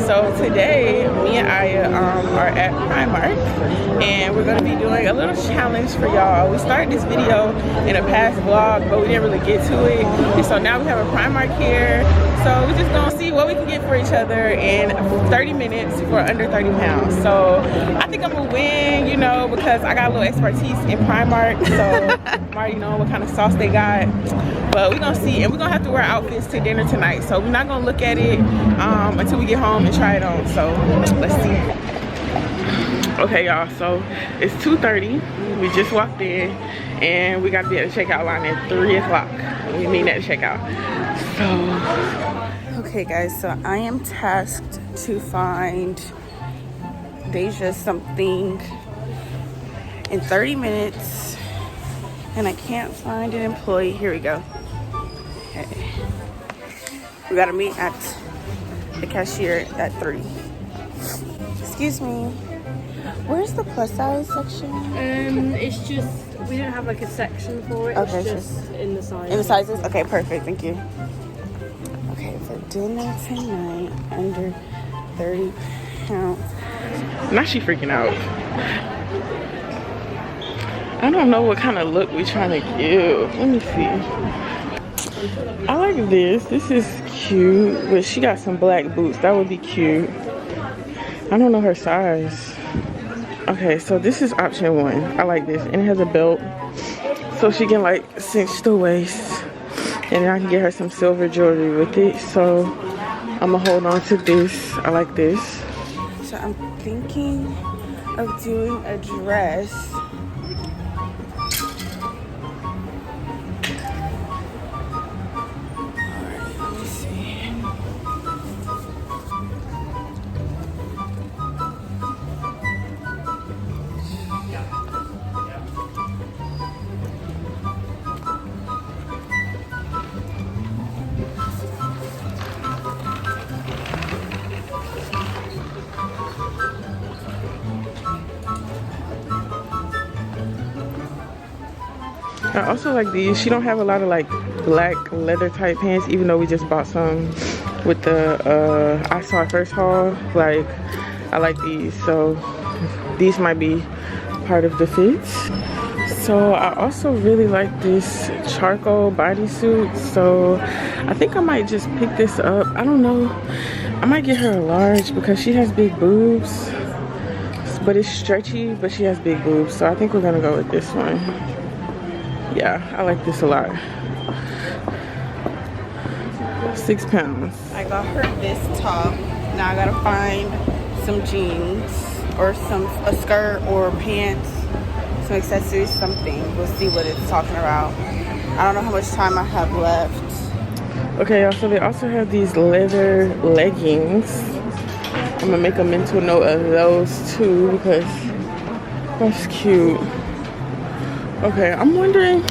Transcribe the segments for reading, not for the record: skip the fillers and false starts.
So today, me and Aya are at Primark, and we're gonna be doing a little challenge for y'all. We started this video in a past vlog, but we didn't really get to it. And so now we have a Primark here. So we're just gonna see what we can get for each other in 30 minutes for under 30 pounds. So I think I'm gonna win, you know, because I got a little expertise in Primark. So I'm already knowing what kind of sauce they got. But we're gonna see, and we're gonna have to wear outfits to dinner tonight. So we're not gonna look at it until we get home and try it on. So let's see. Okay, y'all, so it's 2:30. We just walked in and we gotta be at the checkout line at 3 o'clock. We meet at the checkout. So okay guys, so I am tasked to find Deja something in 30 minutes and I can't find an employee. Here we go. Okay. We gotta meet at the cashier at 3. Excuse me. Where's the plus size section? It's just, we don't have like a section for it. Okay, it's just in the sizes. In the sizes? Okay, perfect, thank you. Okay, for dinner tonight, under 30 pounds. Now she freaking out. I don't know what kind of look we're trying to give. Let me see. I like this. This is cute, but she got some black boots. That would be cute. I don't know her size. Okay, so this is option 1. I like this, and it has a belt, so she can like cinch the waist, and then I can get her some silver jewelry with it. So I'm gonna hold on to this. I like this. So I'm thinking of doing a dress. I also like these. She don't have a lot of like black leather type pants, even though we just bought some with the I saw her first haul. Like, I like these, so these might be part of the fits. So I also really like this charcoal bodysuit, so I think I might just pick this up. I don't know, I might get her a large because she has big boobs, but it's stretchy, but she has big boobs, so I think we're gonna go with this one. Yeah, I like this a lot. 6 pounds. I got her this top. Now I gotta find some jeans or a skirt or pants, some accessories, something. We'll see what it's talking about. I don't know how much time I have left. Okay, y'all, so they also have these leather leggings. I'm gonna make a mental note of those too because that's cute. Okay, I'm wondering,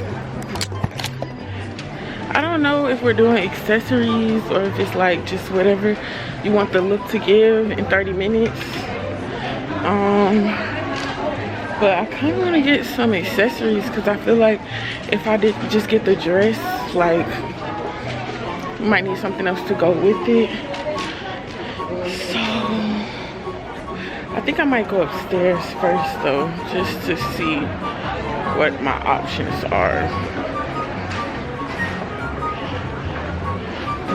I don't know if we're doing accessories or if it's like just whatever you want the look to give in 30 minutes. But I kind of want to get some accessories because I feel like if I did just get the dress, like, you might need something else to go with it. So I think I might go upstairs first though, just to see what my options are.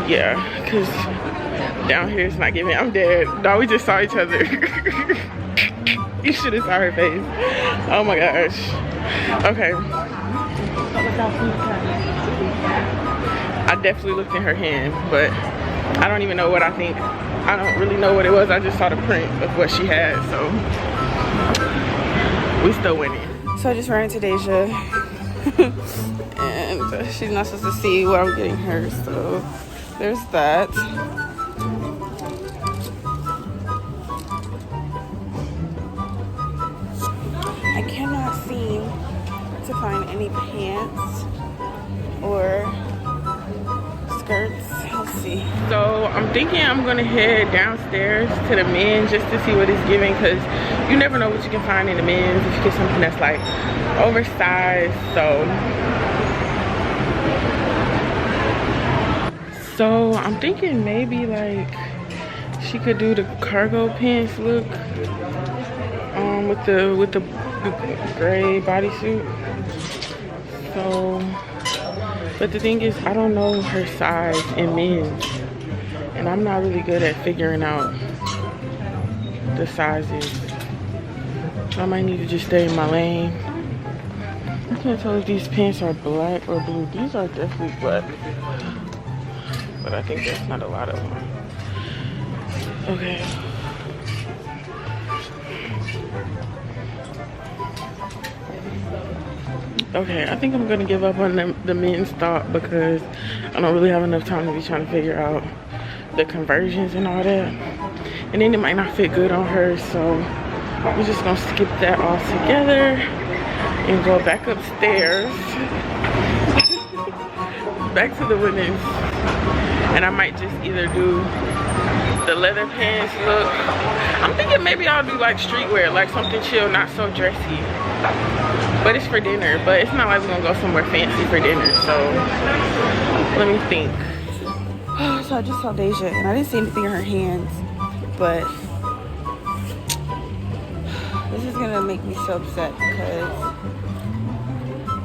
Yeah, because down here it's not giving. I'm dead. No, we just saw each other. You should have saw her face. Oh my gosh. Okay. I definitely looked in her hand, but I don't even know what I think. I don't really know what it was. I just saw the print of what she had, so we still winning. So I just ran into Deja and she's not supposed to see what I'm getting her, so there's that. I cannot seem to find any pants or skirts. Let's see. So I'm thinking I'm gonna head downstairs to the men just to see what it's giving, because you never know what you can find in the men's if you get something that's like oversized. So I'm thinking maybe like She could do the cargo pants look with the gray bodysuit. So, but the thing is, I don't know her size in men's, and I'm not really good at figuring out the sizes. So I might need to just stay in my lane. I can't tell if these pants are black or blue. These are definitely black, but I think that's not a lot of them. Okay. Okay, I think I'm gonna give up on the men's thought because I don't really have enough time to be trying to figure out the conversions and all that. And then it might not fit good on her, so we're just gonna skip that all together and go back upstairs. Back to the women's. And I might just either do the leather pants look. I'm thinking maybe I'll do like streetwear, like something chill, not so dressy. But it's for dinner, but it's not like we're gonna go somewhere fancy for dinner, so let me think. So I just saw Deja and I didn't see anything in her hands, but this is gonna make me so upset because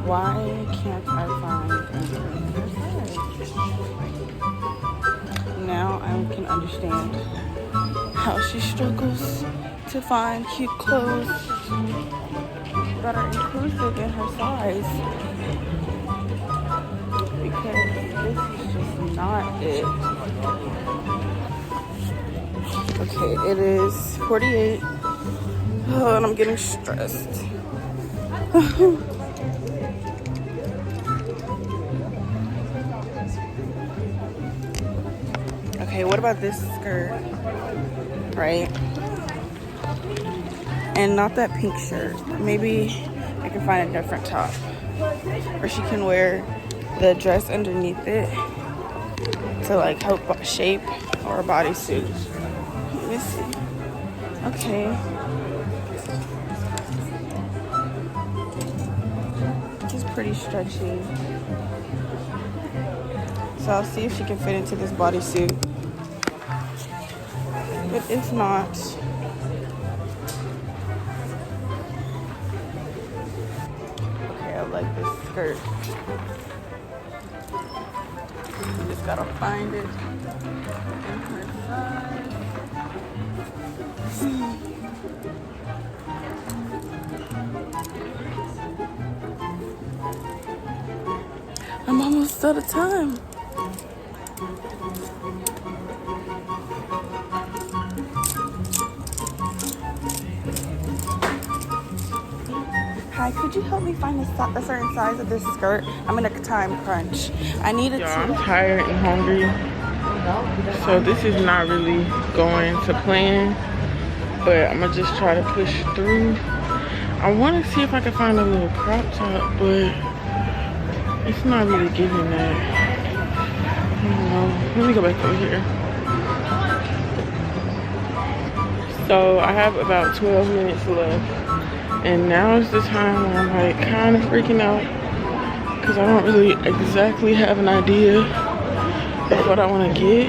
why can't I find anything in her size? Now I can understand how she struggles to find cute clothes that are inclusive in her size, because this is just not it. Okay, it is 48. Oh, and I'm getting stressed. Okay, what about this skirt? Right? And not that pink shirt. Maybe I can find a different top. Or she can wear the dress underneath it to like help shape, or a bodysuit. Let me see. Okay. This is pretty stretchy. So I'll see if she can fit into this bodysuit. But if not, I like this skirt. Just gotta find it in her size. I'm almost out of time. Hi, could you help me find a certain size of this skirt? I'm in a time crunch. I need it. I'm tired and hungry, so this is not really going to plan, but I'm gonna just try to push through. I want to see if I can find a little crop top, but it's not really giving that. I don't know. Let me go back over here. So I have about 12 minutes left. And now is the time when I'm like kind of freaking out because I don't really exactly have an idea of what I want to get.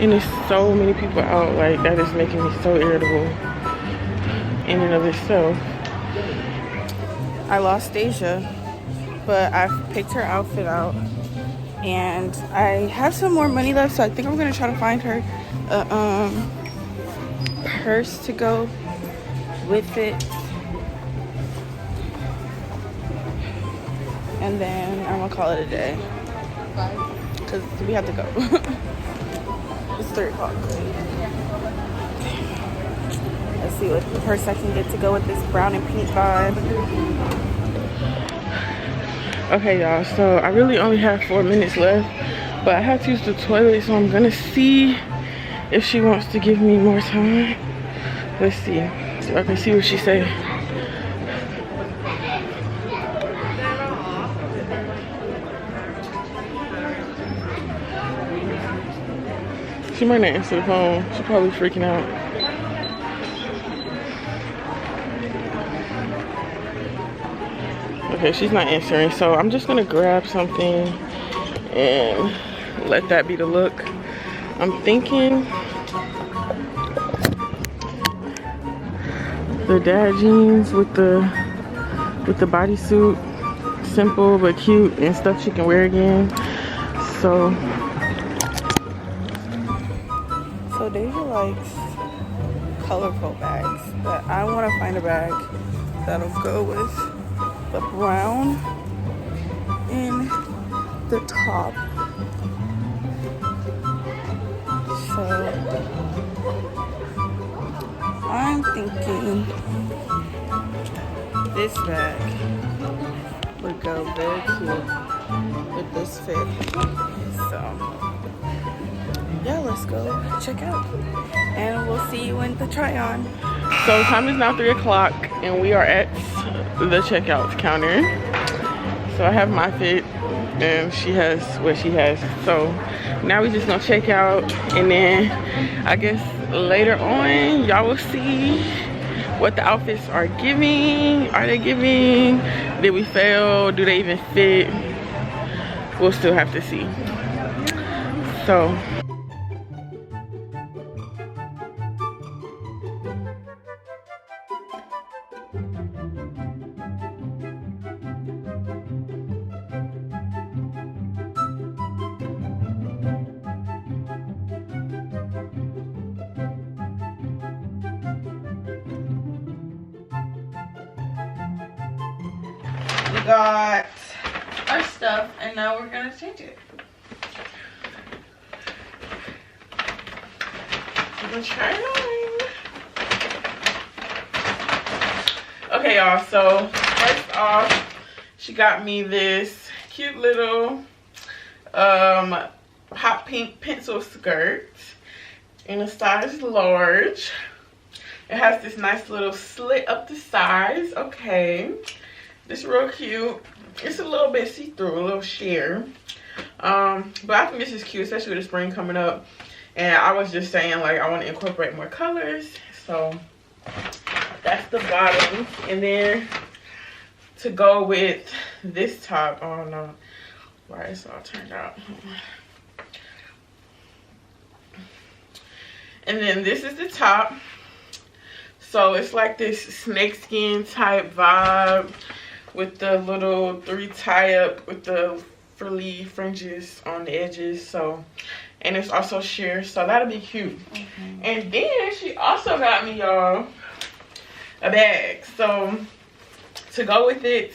And there's so many people out, like that is making me so irritable in and of itself. I lost Deja, but I've picked her outfit out. And I have some more money left, so I think I'm gonna try to find her a purse to go with it, and then I'm gonna call it a day because we have to go. It's 3 o'clock. Let's see what purse I can get to go with this brown and pink vibe. Okay, y'all, so I really only have 4 minutes left, but I have to use the toilet, so I'm gonna see if she wants to give me more time. Let's see. So I can see what she say. She might not answer the phone. She's probably freaking out. Okay, she's not answering, so I'm just gonna grab something and let that be the look. I'm thinking the dad jeans with the bodysuit, simple but cute and stuff she can wear again. So Deja likes colorful bags, but I want to find a bag that'll go with the brown in the top. So I'm thinking this bag would go very cute with this fit. So yeah, let's go check out and we'll see you in the try on. So time is now 3 o'clock and we are at the checkout counter. So I have my fit and she has what she has. So now we just gonna check out, and then I guess later on y'all will see what the outfits are giving. Are they giving? Did we fail? Do they even fit? We'll still have to see. So we got our stuff and now we're gonna change it. We're gonna try it on. Okay y'all, so first off, she got me this cute little hot pink pencil skirt in a size large. It has this nice little slit up the sides. Okay, this is real cute. It's a little bit see-through, a little sheer, but I think this is cute, especially with the spring coming up. And I was just saying, like, I want to incorporate more colors, so that's the bottom. And then to go with this top, I don't know why it's all turned out. And then this is the top. So it's like this snakeskin type vibe with the little 3 tie up with the frilly fringes on the edges. So, and it's also sheer, so that'll be cute. And then she also got me, y'all, a bag. So to go with it,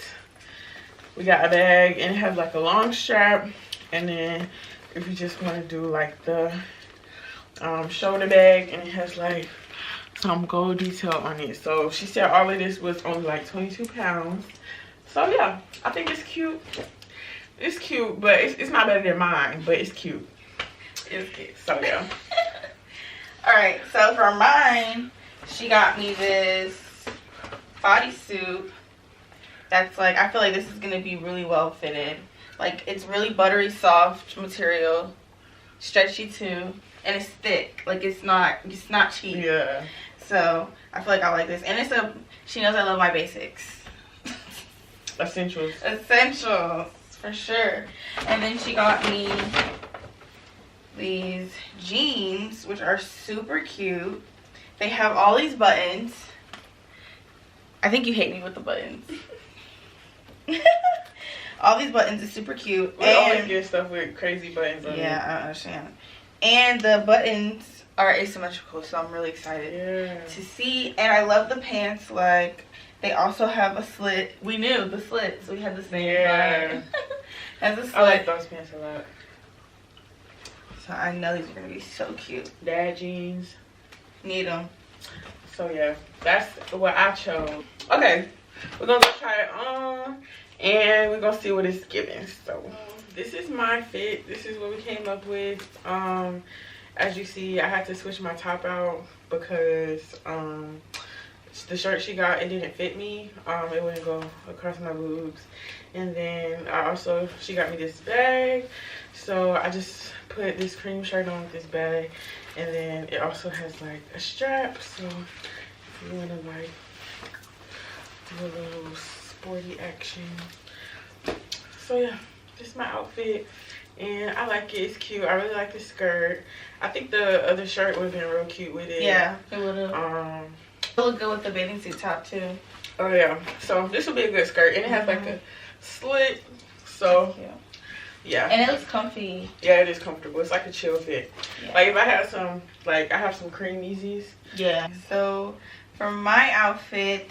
we got a bag and it has like a long strap. And then if you just want to do like the shoulder bag, and it has like some gold detail on it. So she said all of this was only like 22 pounds. So yeah, I think it's cute. It's cute, but it's not better than mine, but it's cute. It's cute, so yeah. Alright, so for mine, she got me this bodysuit that's like, I feel like this is going to be really well fitted. Like, it's really buttery soft material, stretchy too, and it's thick. Like, it's not cheap. Yeah. So I feel like I like this, and she knows I love my basics. Essentials. Essentials, for sure. And then she got me these jeans, which are super cute. They have all these buttons. I think you hate me with the buttons. All these buttons is super cute. We always get stuff with crazy buttons on it. Yeah, I understand. And the buttons are asymmetrical, so I'm really excited to see. And I love the pants. Like, they also have a slit. We knew the slits. We had the same. Yeah. Has a slit. I like those pants a lot. So I know these are gonna be so cute. Dad jeans. Need them. So yeah, that's what I chose. Okay, we're gonna go try it on and we're gonna see what it's giving. So this is my fit. This is what we came up with. As you see, I had to switch my top out because the shirt she got, it didn't fit me. It wouldn't go across my boobs. And then she got me this bag, so I just put this cream shirt on with this bag. And then it also has like a strap, so if you want to like do a little sporty action. So yeah, this is my outfit. And I like it. It's cute. I really like the skirt. I think the other shirt would have been real cute with it. Yeah, it would have. It look good with the bathing suit top too. Oh yeah. So this will be a good skirt, and it has like a slit. So yeah. And it looks comfy. Yeah, it is comfortable. It's like a chill fit. Yeah. Like if I had some, like I have some cream Yeezys. Yeah. So for my outfit,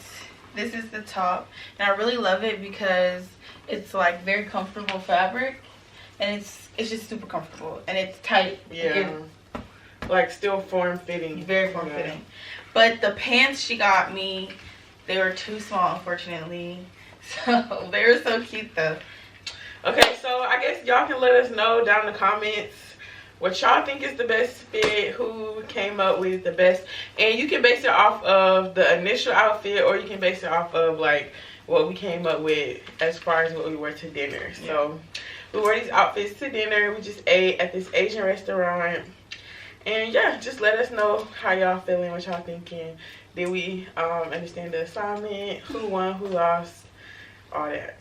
this is the top, and I really love it because it's like very comfortable fabric, and it's just super comfortable, and it's tight. Yeah. Like still form fitting. Very form fitting. But the pants she got me, they were too small, unfortunately. So they were so cute though. Okay, so I guess y'all can let us know down in the comments what y'all think is the best fit, who came up with the best, and you can base it off of the initial outfit, or you can base it off of like what we came up with as far as what we wore to dinner. So we wore these outfits to dinner. We just ate at this Asian restaurant, and yeah, just let us know how y'all feeling, what y'all thinking. Did we understand the assignment, who won, who lost, all that.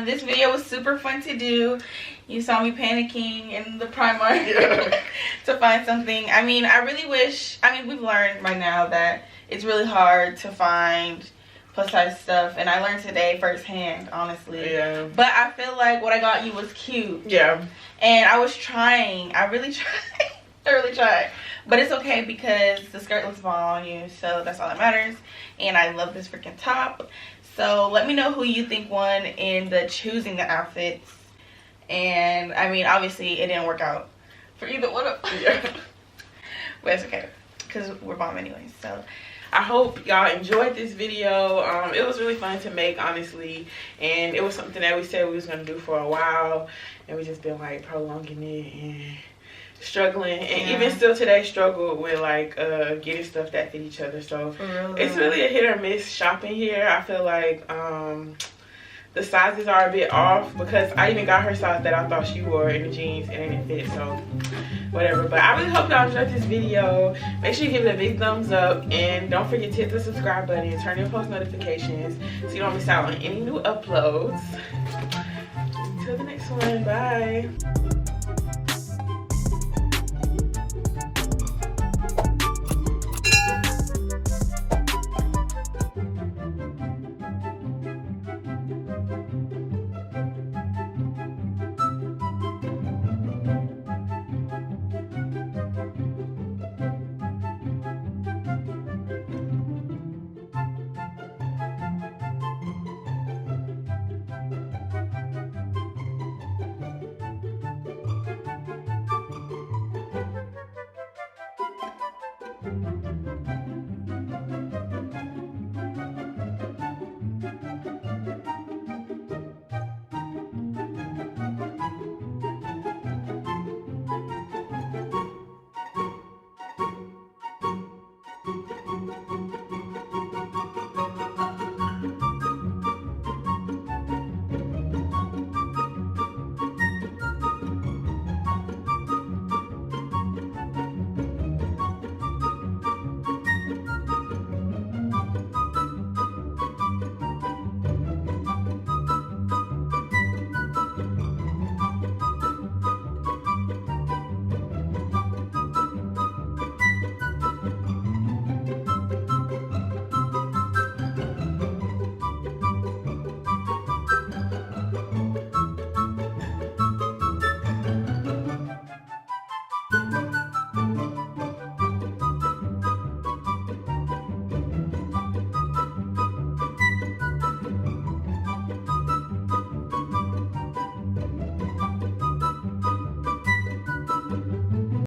This video was super fun to do. You saw me panicking in the Primark to find something. I mean, I really wish, I mean, we've learned by now that it's really hard to find plus size stuff, and I learned today firsthand, honestly. Yeah. But I feel like what I got you was cute. Yeah. And I was trying. I really tried. I really tried. But it's okay because the skirt looks small on you, so that's all that matters. And I love this freaking top. So let me know who you think won in the choosing the outfits. And I mean, obviously it didn't work out for either one of them. Yeah. But it's okay, because we're bomb anyway. So I hope y'all enjoyed this video. It was really fun to make, honestly, and it was something that we said we was gonna do for a while, and we just been like prolonging it and struggling, and even still today struggled with like getting stuff that fit each other. So it's really a hit or miss shopping here. I feel like the sizes are a bit off, because I even got her size that I thought she wore in the jeans and it didn't fit, so whatever. But I really hope y'all enjoyed this video. Make sure you give it a big thumbs up, and don't forget to hit the subscribe button and turn on post notifications so you don't miss out on any new uploads. Until the next one, bye.